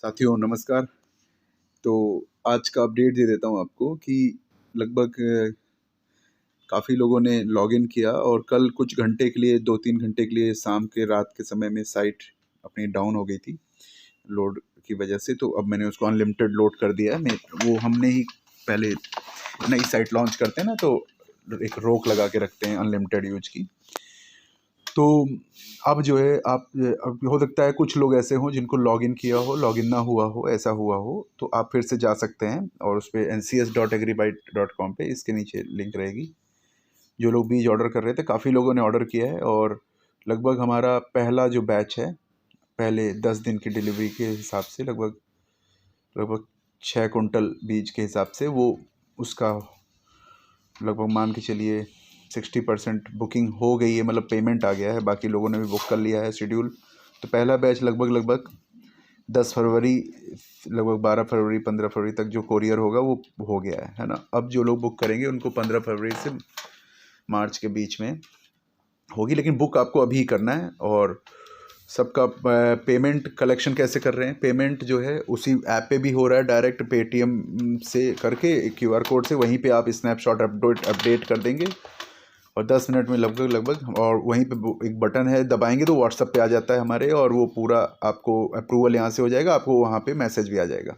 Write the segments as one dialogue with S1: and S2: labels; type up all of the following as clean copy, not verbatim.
S1: साथियों नमस्कार। तो आज का अपडेट दे देता हूँ आपको कि लगभग काफ़ी लोगों ने लॉगिन किया और कल कुछ घंटे के लिए 2-3 घंटे के लिए शाम के रात के समय में साइट अपनी डाउन हो गई थी लोड की वजह से। तो अब मैंने उसको अनलिमिटेड लोड कर दिया है। मैं वो हमने ही पहले नई साइट लॉन्च करते हैं ना, तो एक रोक लगा के रखते हैं अनलिमिटेड यूज की। तो अब जो है आप अब हो सकता है कुछ लोग ऐसे हों जिनको लॉगिन किया हो, लॉगिन ना हुआ हो, ऐसा हुआ हो, तो आप फिर से जा सकते हैं और उस पे ncs.agribyte.com पे इसके नीचे लिंक रहेगी। जो लोग बीज ऑर्डर कर रहे थे, काफ़ी लोगों ने ऑर्डर किया है और लगभग हमारा पहला जो बैच है, पहले 10 दिन की डिलीवरी के हिसाब से लगभग लगभग 6 कुंटल बीज के हिसाब से वो उसका लगभग मान के चलिए 60% बुकिंग हो गई है, मतलब पेमेंट आ गया है। बाकी लोगों ने भी बुक कर लिया है शेड्यूल। तो पहला बैच लगभग 10 फरवरी, लगभग 12 फरवरी 15 फरवरी तक जो कोरियर होगा वो हो गया है ना। अब जो लोग बुक करेंगे उनको 15 फरवरी से मार्च के बीच में होगी, लेकिन बुक आपको अभी करना है। और सबका पेमेंट कलेक्शन कैसे कर रहे हैं, पेमेंट जो है उसी ऐप पे भी हो रहा है, डायरेक्ट पेटीएम से करके क्यूआर कोड से वहीं पे आप स्नैपशॉट अपडेट कर देंगे और 10 मिनट में लगभग और वहीं पे एक बटन है, दबाएंगे तो व्हाट्सएप पे आ जाता है हमारे, और वो पूरा आपको अप्रूवल यहाँ से हो जाएगा, आपको वहाँ पे मैसेज भी आ जाएगा।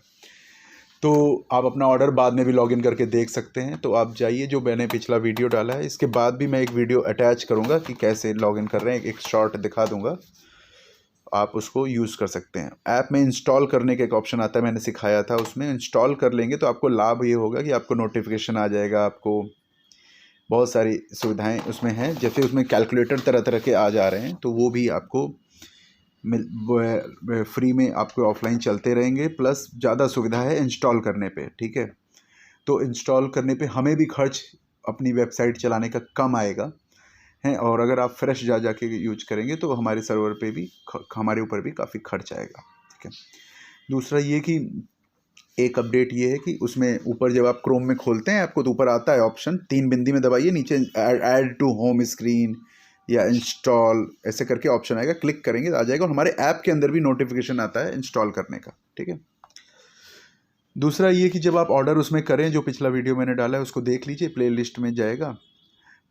S1: तो आप अपना ऑर्डर बाद में भी लॉगिन करके देख सकते हैं। तो आप जाइए, जो मैंने पिछला वीडियो डाला है इसके बाद भी मैं एक वीडियो अटैच करूँगा कि कैसे लॉगिन कर रहे हैं, एक शॉर्ट दिखा दूँगा, आप उसको यूज़ कर सकते हैं। ऐप में इंस्टॉल करने का एक ऑप्शन आता है, मैंने सिखाया था, उसमें इंस्टॉल कर लेंगे तो आपको लाभ ये होगा कि आपको नोटिफिकेशन आ जाएगा, आपको बहुत सारी सुविधाएं उसमें हैं। जैसे उसमें कैलकुलेटर तरह तरह के आ जा रहे हैं, तो वो भी आपको फ्री में आपको ऑफलाइन चलते रहेंगे, प्लस ज़्यादा सुविधा है इंस्टॉल करने पे, ठीक है। तो इंस्टॉल करने पे हमें भी खर्च अपनी वेबसाइट चलाने का कम आएगा है, और अगर आप फ्रेश जा के यूज करेंगे तो हमारे सर्वर पे भी हमारे ऊपर भी काफ़ी खर्च आएगा, ठीक है। दूसरा ये कि एक अपडेट ये है कि उसमें ऊपर जब आप क्रोम में खोलते हैं आपको, तो ऊपर आता है ऑप्शन, 3 बिंदी में दबाइए, नीचे ऐड टू होम स्क्रीन या इंस्टॉल ऐसे करके ऑप्शन आएगा, क्लिक करेंगे तो आ जाएगा और हमारे ऐप के अंदर भी नोटिफिकेशन आता है इंस्टॉल करने का, ठीक है। दूसरा ये कि जब आप ऑर्डर उसमें करें, जो पिछला वीडियो मैंने डाला है उसको देख लीजिए, प्लेलिस्ट में जाएगा।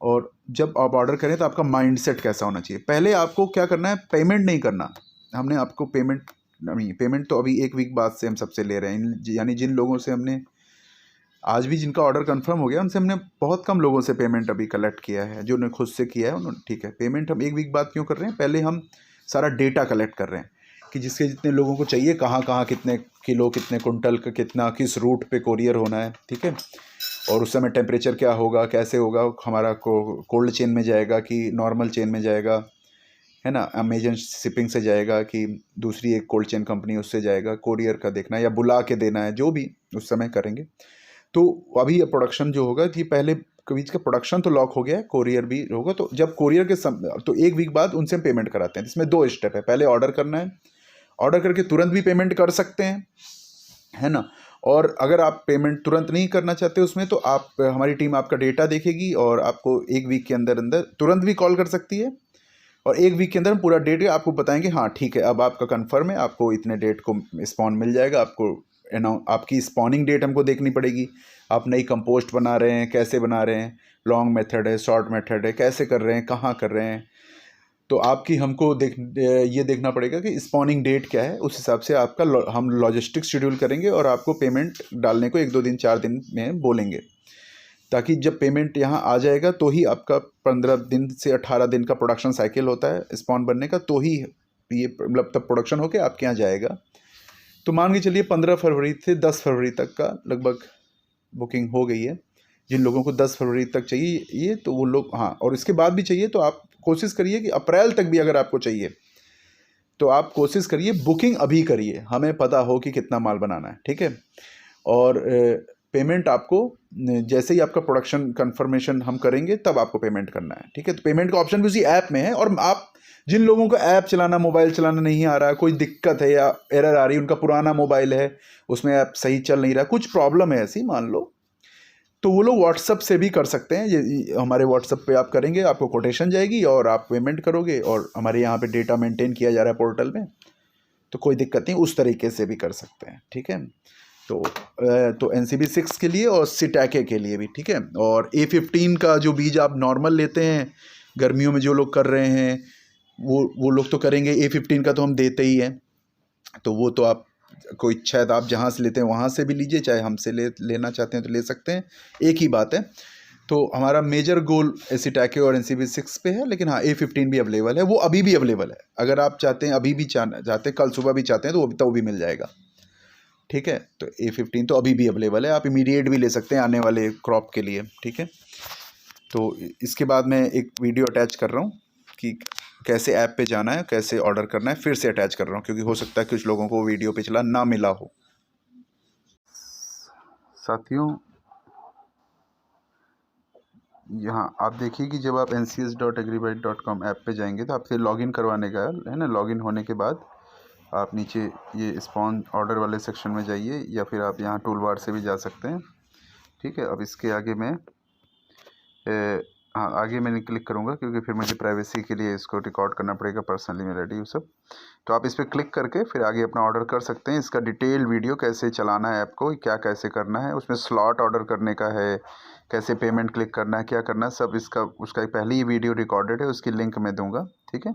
S1: और जब आप ऑर्डर करें तो आपका माइंडसेट कैसा होना चाहिए, पहले आपको क्या करना है, पेमेंट नहीं करना। हमने आपको पेमेंट तो अभी 1 वीक बाद से हम सबसे ले रहे हैं, यानी जिन लोगों से हमने आज भी जिनका ऑर्डर कंफर्म हो गया उनसे हमने बहुत कम लोगों से पेमेंट अभी कलेक्ट किया है, जो ने खुद से किया है उन्होंने, ठीक है। पेमेंट हम 1 वीक बाद क्यों कर रहे हैं, पहले हम सारा डेटा कलेक्ट कर रहे हैं कि जिसके जितने लोगों को चाहिए, कहाँ कहाँ कितने किलो, कितने कुंटल का, कितना किस रूट पे कोरियर होना है, ठीक है। और उस समय टेम्परेचर क्या होगा, कैसे होगा, हमारा कोल्ड चेन में जाएगा कि नॉर्मल चेन में जाएगा, है ना, अमेजन शिपिंग से जाएगा कि दूसरी एक कोल्ड चेन कंपनी उससे जाएगा, कोरियर का देखना है या बुला के देना है, जो भी उस समय करेंगे। तो अभी ये प्रोडक्शन जो होगा कि पहले बीच का प्रोडक्शन तो लॉक हो गया है, कोरियर भी होगा, तो जब कोरियर के तो 1 वीक बाद उनसे हम पेमेंट कराते हैं। इसमें 2 स्टेप है, पहले ऑर्डर करना है, ऑर्डर करके तुरंत भी पेमेंट कर सकते हैं, है ना। और अगर आप पेमेंट तुरंत नहीं करना चाहते उसमें, तो आप हमारी टीम आपका डेटा देखेगी और आपको 1 वीक के अंदर अंदर तुरंत भी कॉल कर सकती है, और 1 वीक के अंदर हम पूरा डेट आपको बताएंगे, हाँ ठीक है अब आपका कंफर्म है, आपको इतने डेट को स्पॉन मिल जाएगा। आपको आपकी स्पॉनिंग डेट हमको देखनी पड़ेगी, आप नई कंपोस्ट बना रहे हैं, कैसे बना रहे हैं, लॉन्ग मेथड है, शॉर्ट मेथड है, कैसे कर रहे हैं, कहाँ कर रहे हैं, तो आपकी हमको ये देखना पड़ेगा कि स्पॉनिंग डेट क्या है, उस हिसाब से आपका हम लॉजिस्टिक्स शेड्यूल करेंगे और आपको पेमेंट डालने को 1-2 दिन 4 दिन में बोलेंगे, ताकि जब पेमेंट यहाँ आ जाएगा तो ही आपका 15 दिन से 18 दिन का प्रोडक्शन साइकिल होता है स्पॉन बनने का, तो ही ये मतलब तब प्रोडक्शन होके आपके यहाँ जाएगा। तो मान के चलिए 15 फरवरी से 10 फरवरी तक का लगभग बुकिंग हो गई है। जिन लोगों को 10 फरवरी तक चाहिए ये, तो वो लोग, हाँ, और इसके बाद भी चाहिए तो आप कोशिश करिए कि अप्रैल तक भी अगर आपको चाहिए तो आप कोशिश करिए बुकिंग अभी करिए, हमें पता हो कि कितना माल बनाना है, ठीक है। और पेमेंट आपको जैसे ही आपका प्रोडक्शन कंफर्मेशन हम करेंगे तब आपको पेमेंट करना है, ठीक है। तो पेमेंट का ऑप्शन भी उसी ऐप में है, और आप जिन लोगों को ऐप चलाना, मोबाइल चलाना नहीं आ रहा, कोई दिक्कत है या एरर आ रही है, उनका पुराना मोबाइल है उसमें ऐप सही चल नहीं रहा, कुछ प्रॉब्लम है ऐसी मान लो, तो वो लोग व्हाट्सअप से भी कर सकते हैं। ये हमारे व्हाट्सअप पे आप करेंगे, आपको कोटेशन जाएगी और आप पेमेंट करोगे, और हमारे यहाँ पे डेटा मेंटेन किया जा रहा है पोर्टल में, तो कोई दिक्कत नहीं, उस तरीके से भी कर सकते हैं, ठीक है। तो NCB 6 के लिए और सिटाके के लिए भी, ठीक है। और A15 का जो बीज आप नॉर्मल लेते हैं, गर्मियों में जो लोग कर रहे हैं वो लोग तो करेंगे, A15 का तो हम देते ही हैं, तो वो तो आप कोई इच्छा है तो आप जहाँ से लेते हैं वहाँ से भी लीजिए, चाहे हमसे लेना चाहते हैं तो ले सकते हैं, एक ही बात है। तो हमारा मेजर गोल सिटाके और NCB 6 पे है, लेकिन हाँ A15 भी अवेलेबल है, वो अभी भी अवेलेबल है। अगर आप चाहते हैं, अभी भी चाहते हैं, कल सुबह भी चाहते हैं, तो वो भी मिल जाएगा, ठीक है। तो A15 तो अभी भी अवेलेबल है, आप इमीडिएट भी ले सकते हैं आने वाले क्रॉप के लिए, ठीक है। तो इसके बाद मैं एक वीडियो अटैच कर रहा हूँ कि कैसे ऐप पे जाना है, कैसे ऑर्डर करना है, फिर से अटैच कर रहा हूँ, क्योंकि हो सकता है कुछ लोगों को वीडियो पिछला ना मिला हो। साथियों, यहाँ आप देखिए कि जब आप ncs.agribyte.com ऐप पे जाएंगे तो आपसे लॉगिन करवाने का है ना। लॉगिन होने के बाद आप नीचे ये स्पॉन ऑर्डर वाले सेक्शन में जाइए, या फिर आप यहाँ टूल बार से भी जा सकते हैं, ठीक है। अब इसके आगे मैं हाँ, आगे मैंने क्लिक करूँगा, क्योंकि फिर मुझे प्राइवेसी के लिए इसको रिकॉर्ड करना पड़ेगा, पर्सनल ईमेल आईडी वो सब। तो आप इस पर क्लिक करके फिर आगे अपना ऑर्डर कर सकते हैं। इसका डिटेल वीडियो कैसे चलाना है ऐप को, क्या कैसे करना है, उसमें स्लॉट ऑर्डर करने का है, कैसे पेमेंट क्लिक करना है, क्या करना है, सब उसका एक पहले ही वीडियो रिकॉर्डेड है, उसकी लिंक मैं दूँगा, ठीक है।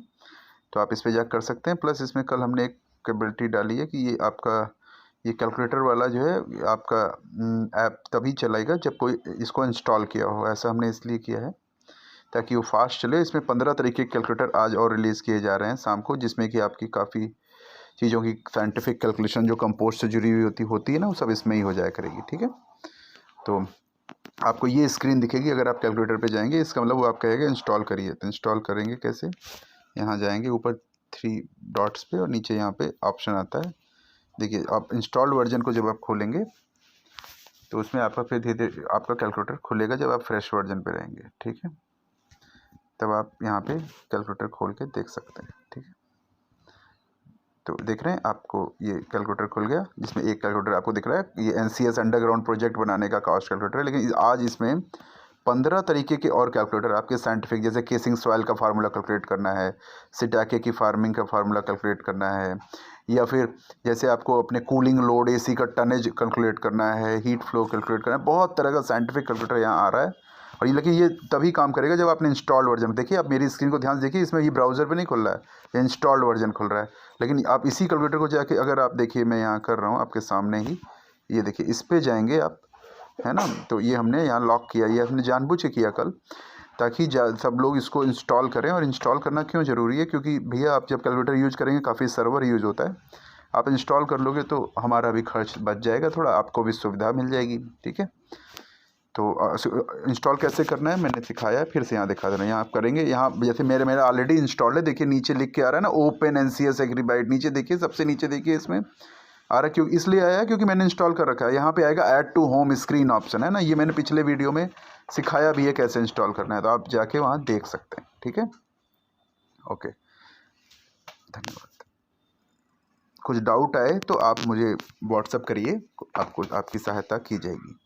S1: तो आप इस पर जाकर कर सकते हैं। प्लस इसमें कल हमने एक कैपेबिलिटी डाली है कि ये आपका ये कैलकुलेटर वाला जो है आपका ऐप तभी चलाएगा जब कोई इसको इंस्टॉल किया हो। ऐसा हमने इसलिए किया है ताकि वो फास्ट चले। इसमें 15 तरीके के कैलकुलेटर आज और रिलीज़ किए जा रहे हैं शाम को, जिसमें कि आपकी काफ़ी चीज़ों की साइंटिफिक कैलकुलेशन जो कंपोस्ट से जुड़ी हुई होती है ना, वो सब इसमें ही हो जाया करेगी, ठीक है। तो आपको ये स्क्रीन दिखेगी अगर आप कैलकुलेटर पे जाएंगे, इसका मतलब वो आप कहेगा इंस्टॉल करिए। तो इंस्टॉल करेंगे कैसे, यहाँ जाएंगे ऊपर 3 डॉट्स पे और नीचे यहाँ पे ऑप्शन आता है। देखिए, आप इंस्टॉल्ड वर्जन को जब आप खोलेंगे तो उसमें आपका फिर धीरे धीरे आपका कैलकुलेटर खुलेगा जब आप फ्रेश वर्जन पे रहेंगे, ठीक है। तब आप यहाँ पे कैलकुलेटर खोल के देख सकते हैं, ठीक है। तो देख रहे हैं आपको ये कैलकुलेटर खुल गया, जिसमें एक कैलकुलेटर आपको दिख रहा है, ये NCS अंडरग्राउंड प्रोजेक्ट बनाने का कॉस्ट कैलकुलेटर है। लेकिन आज इसमें 15 तरीके के और कैलकुलेटर आपके साइंटिफिक, जैसे केसिंग सॉइल का फार्मूला कैलकुलेट करना है, सिटाके की फार्मिंग का फार्मूला कैलकुलेट करना है, या फिर जैसे आपको अपने कूलिंग लोड AC का टनेज कैलकुलेट करना है, हीट फ्लो कैलकुलेट करना है, बहुत तरह का साइंटिफिक कैलकुलेटर यहाँ आ रहा है। और ये लेकिन ये तभी काम करेगा जब आपने इंस्टॉल्ड वर्जन, देखिए आप मेरी स्क्रीन को ध्यान से देखिए, इसमें ये ब्राउज़र पे नहीं खुल रहा है, ये इंस्टॉल्ड वर्जन खुल रहा है। लेकिन आप इसी कैलकुलेटर को जाके अगर आप देखिए, मैं यहाँ कर रहा हूँ आपके सामने ही, ये देखिए इस पर जाएंगे आप, है ना। तो ये हमने यहाँ लॉक किया, ये हमने जानबूझ के किया कल, ताकि सब लोग इसको इंस्टॉल करें। और इंस्टॉल करना क्यों ज़रूरी है, क्योंकि भैया आप जब कैलकुलेटर यूज़ करेंगे काफ़ी सर्वर यूज़ होता है, आप इंस्टॉल कर लोगे तो हमारा भी खर्च बच जाएगा थोड़ा, आपको भी सुविधा मिल जाएगी, ठीक है। तो इंस्टॉल कैसे करना है मैंने सिखाया है, फिर से यहाँ दिखा देना। यहाँ आप करेंगे, यहाँ जैसे मेरा ऑलरेडी इंस्टॉल है, देखिए नीचे लिख के आ रहा है ना, ओपन NCS एग्रीबाइट, नीचे देखिए, सबसे नीचे देखिए इसमें आ रहा है। क्यों इसलिए आया है, क्योंकि मैंने इंस्टॉल कर रखा है। यहाँ पे आएगा add to home screen option, है ना, ये मैंने पिछले वीडियो में सिखाया भी है कैसे इंस्टॉल करना है, तो आप जाके वहाँ देख सकते हैं, ठीक है। ओके, धन्यवाद। कुछ डाउट आए तो आप मुझे व्हाट्सअप करिए, आपको आपकी सहायता की जाएगी।